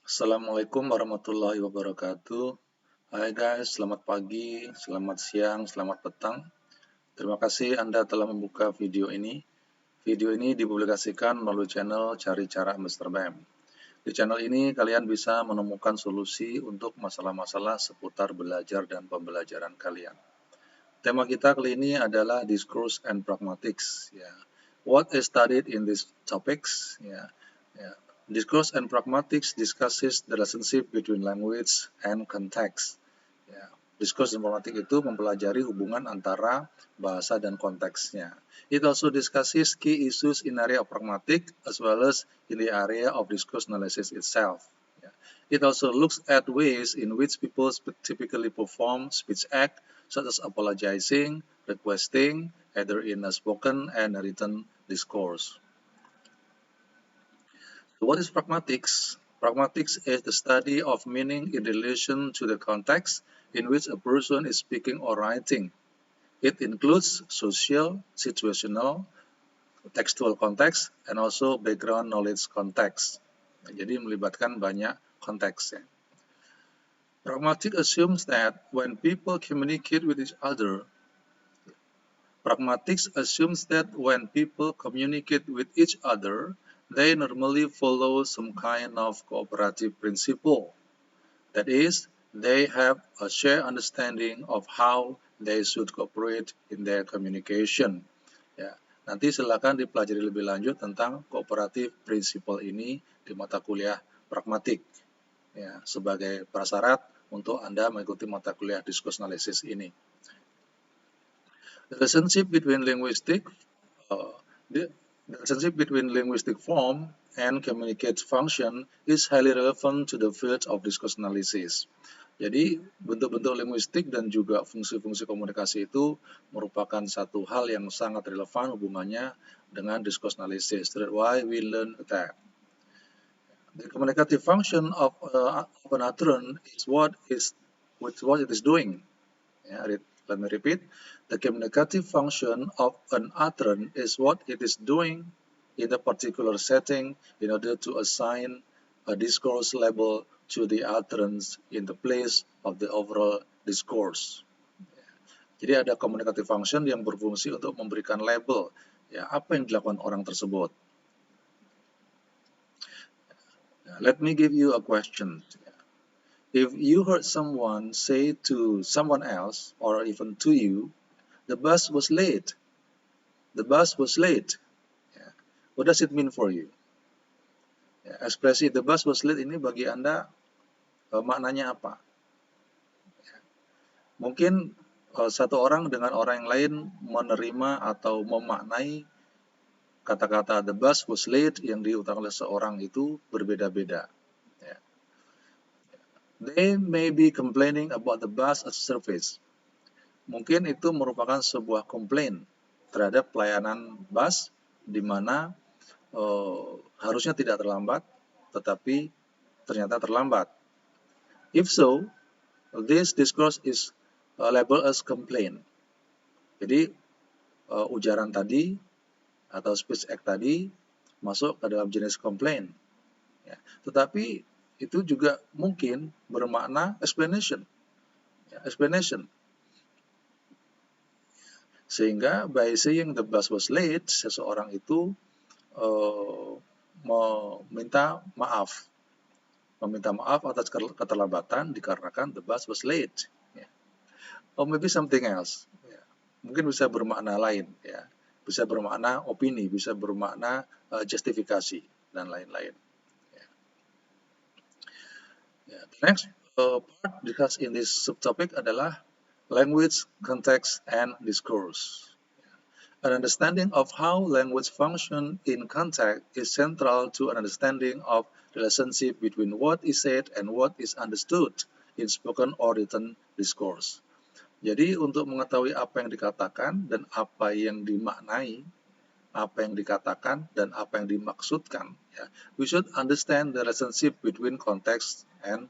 Assalamualaikum warahmatullahi wabarakatuh. Hai guys, selamat pagi, selamat siang, selamat petang. Terima kasih Anda telah membuka video ini. Video ini dipublikasikan melalui channel Cari Cara Mr. Bam. Di channel ini kalian bisa menemukan solusi untuk masalah-masalah seputar belajar dan pembelajaran kalian. Tema kita kali ini adalah Discourse and Pragmatics. Ya. What is studied in these topics? Ya. Ya. Discourse and Pragmatics discusses the relationship between language and context. Ya. Discourse dan pragmatik itu mempelajari hubungan antara bahasa dan konteksnya. It also discusses key issues in area of pragmatic as well as in the area of discourse analysis itself. Ya. It also looks at ways in which people typically perform speech act, such as apologizing, requesting, either in a spoken and a written discourse. So what is pragmatics? Pragmatics is the study of meaning in relation to the context in which a person is speaking or writing. It includes social, situational, textual context, and also background knowledge context. Jadi melibatkan banyak konteks. Ya. Pragmatic assumes that when people communicate with each other, they normally follow some kind of cooperative principle. That is, they have a shared understanding of how they should cooperate in their communication. Ya, nanti silakan dipelajari lebih lanjut tentang cooperative principle ini di mata kuliah pragmatik. Ya, sebagai prasyarat untuk Anda mengikuti mata kuliah discourse analysis ini. The relationship between linguistic form and communicate function is highly relevant to the field of discourse analysis. Jadi, bentuk-bentuk linguistik dan juga fungsi-fungsi komunikasi itu merupakan satu hal yang sangat relevan hubungannya dengan discourse analysis. That's why we learn that. The communicative function of an utterance is what it is doing. Let me repeat. The communicative function of an utterance is what it is doing in a particular setting in order to assign a discourse label to the utterance in the place of the overall discourse. Jadi ada communicative function yang berfungsi untuk memberikan label, ya, apa yang dilakukan orang tersebut. Let me give you a question. If you heard someone say to someone else, or even to you, the bus was late. The bus was late. Yeah. What does it mean for you? Ya, ekspresi the bus was late ini bagi Anda maknanya apa? Ya. Mungkin satu orang dengan orang yang lain menerima atau memaknai kata-kata the bus was late yang diutarakan oleh seorang itu berbeda-beda. They may be complaining about the bus service. Mungkin itu merupakan sebuah komplain terhadap pelayanan bus di mana harusnya tidak terlambat, tetapi ternyata terlambat. If so, this discourse is labeled as complaint. Jadi ujaran tadi atau speech act tadi masuk ke dalam jenis complaint. Ya. Tetapi itu juga mungkin bermakna explanation. Ya, explanation. Sehingga by saying the bus was late, seseorang itu meminta maaf atas keterlambatan dikarenakan the bus was late. Ya. Or maybe something else. Ya. Mungkin bisa bermakna lain. Ya. Bisa bermakna opini, bisa bermakna justifikasi, dan lain-lain. The next part discussed in this subtopic adalah language, context, and discourse. An understanding of how language function in context is central to an understanding of relationship between what is said and what is understood in spoken or written discourse. Jadi untuk mengetahui apa yang dikatakan dan apa yang dimaknai, apa yang dikatakan dan apa yang dimaksudkan, ya, we should understand the relationship between context and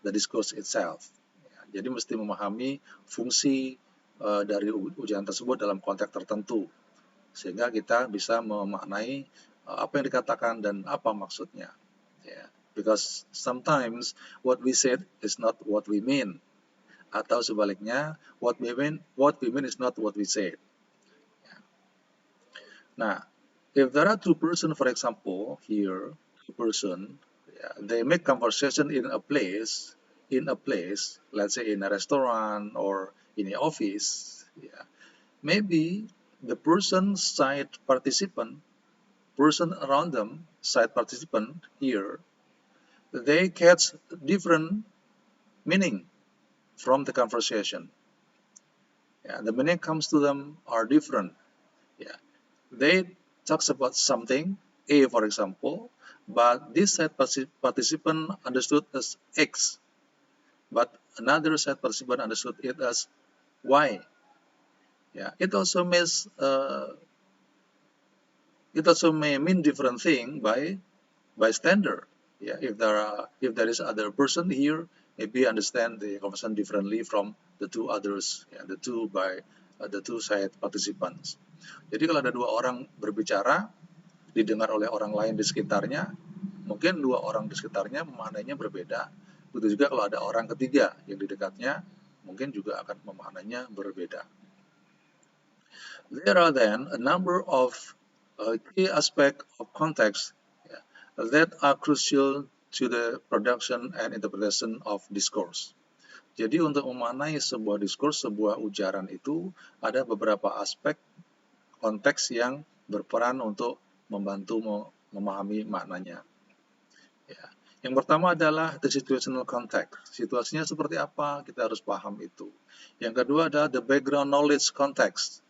the discourse itself. Ya, jadi mesti memahami fungsi dari ujaran tersebut dalam konteks tertentu, sehingga kita bisa memaknai apa yang dikatakan dan apa maksudnya. Ya. because sometimes what we said is not what we mean, atau sebaliknya what we mean is not what we said. Nah, if there are two persons, for example, here, two person, they make conversation in a place, let's say in a restaurant or in an office, maybe the person side participant, person around them, side participant here, they catch different meaning from the conversation. The meaning comes to them are different. They talks about something, A for example, but this side participant understood as X, but another side participant understood it as Y. It also may mean different thing by bystander. If there is other person here, maybe understand the conversation differently from the two others, the two side participants. Jadi kalau ada dua orang berbicara, didengar oleh orang lain di sekitarnya, mungkin dua orang di sekitarnya memaknainya berbeda. Begitu juga kalau ada orang ketiga yang di dekatnya, mungkin juga akan memaknainya berbeda. There are then a number of key aspects of context that are crucial to the production and interpretation of discourse. Jadi untuk memaknai sebuah diskurs, sebuah ujaran itu ada beberapa aspek konteks yang berperan untuk membantu memahami maknanya. Yang pertama adalah the situational context. Situasinya seperti apa, kita harus paham itu. Yang kedua adalah the background knowledge context.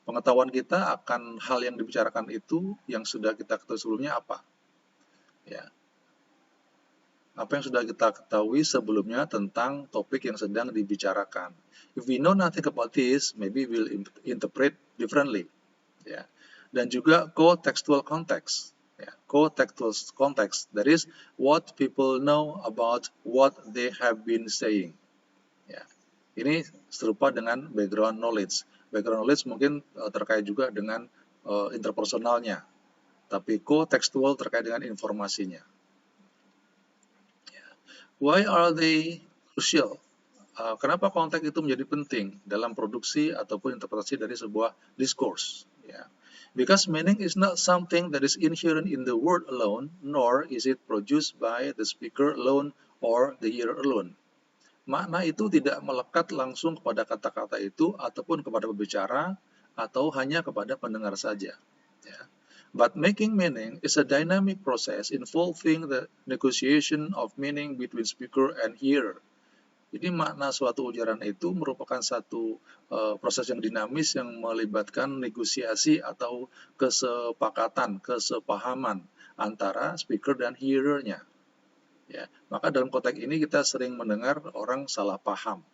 Pengetahuan kita akan hal yang dibicarakan itu yang sudah kita ketahui sebelumnya apa. Apa yang sudah kita ketahui sebelumnya tentang topik yang sedang dibicarakan. If we know nothing about this, maybe we'll interpret differently. Dan juga co-textual context. Co-textual context, that is what people know about what they have been saying. Ini serupa dengan background knowledge. Background knowledge mungkin terkait juga dengan interpersonalnya, tapi co-textual terkait dengan informasinya. Why are they crucial? Kenapa konteks itu menjadi penting dalam produksi ataupun interpretasi dari sebuah discourse? Because meaning is not something that is inherent in the word alone, nor is it produced by the speaker alone or the hearer alone. Makna itu tidak melekat langsung kepada kata-kata itu ataupun kepada pembicara atau hanya kepada pendengar saja. But making meaning is a dynamic process involving the negotiation of meaning between speaker and hearer. Jadi makna suatu ujaran itu merupakan satu proses yang dinamis yang melibatkan negosiasi atau kesepakatan, kesepahaman antara speaker dan hearer-nya. Maka dalam konteks ini kita sering mendengar orang salah paham,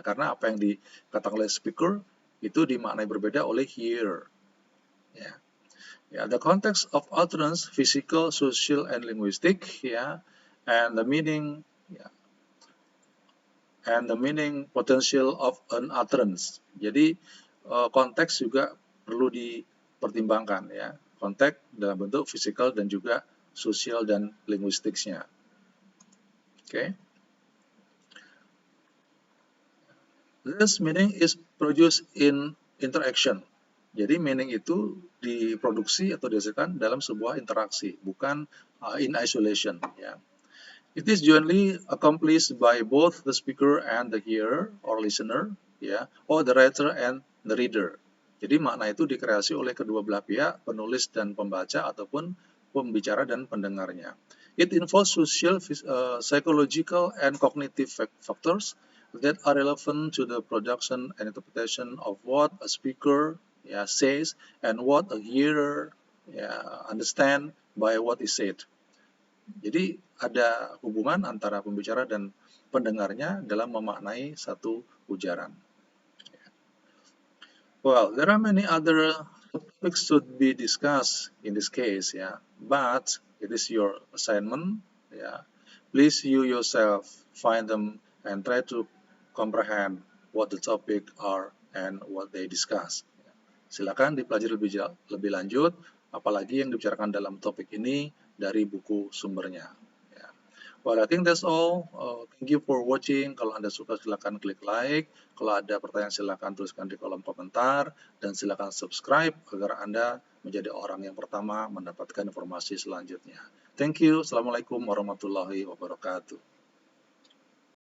karena apa yang dikatakan oleh speaker itu dimaknai berbeda oleh hearer. The context of utterance, physical, social, and linguistic, and the meaning, and the meaning potential of an utterance. Jadi konteks juga perlu dipertimbangkan, konteks dalam bentuk physical dan juga sosial dan linguistiknya. This meaning is produced in interaction. Jadi meaning itu diproduksi atau dihasilkan dalam sebuah interaksi, bukan in isolation. It is jointly accomplished by both the speaker and the hearer or listener, or the writer and the reader. Jadi makna itu dikreasi oleh kedua belah pihak, penulis dan pembaca ataupun pembicara dan pendengarnya. It involves social, psychological, and cognitive factors that are relevant to the production and interpretation of what a speaker says and what a hearer understand by what is said. Jadi ada hubungan antara pembicara dan pendengarnya dalam memaknai satu ujaran. Well, there are many other topics to be discussed in this case, but it is your assignment. Please you yourself find them and try to comprehend what the topic are and what they discuss. Silakan dipelajari lebih lanjut, apalagi yang dibicarakan dalam topik ini dari buku sumbernya. Ya. Well, I think that's all. Thank you for watching. Kalau Anda suka silakan klik like. Kalau ada pertanyaan silakan tuliskan di kolom komentar. Dan silakan subscribe agar Anda menjadi orang yang pertama mendapatkan informasi selanjutnya. Thank you. Assalamualaikum warahmatullahi wabarakatuh.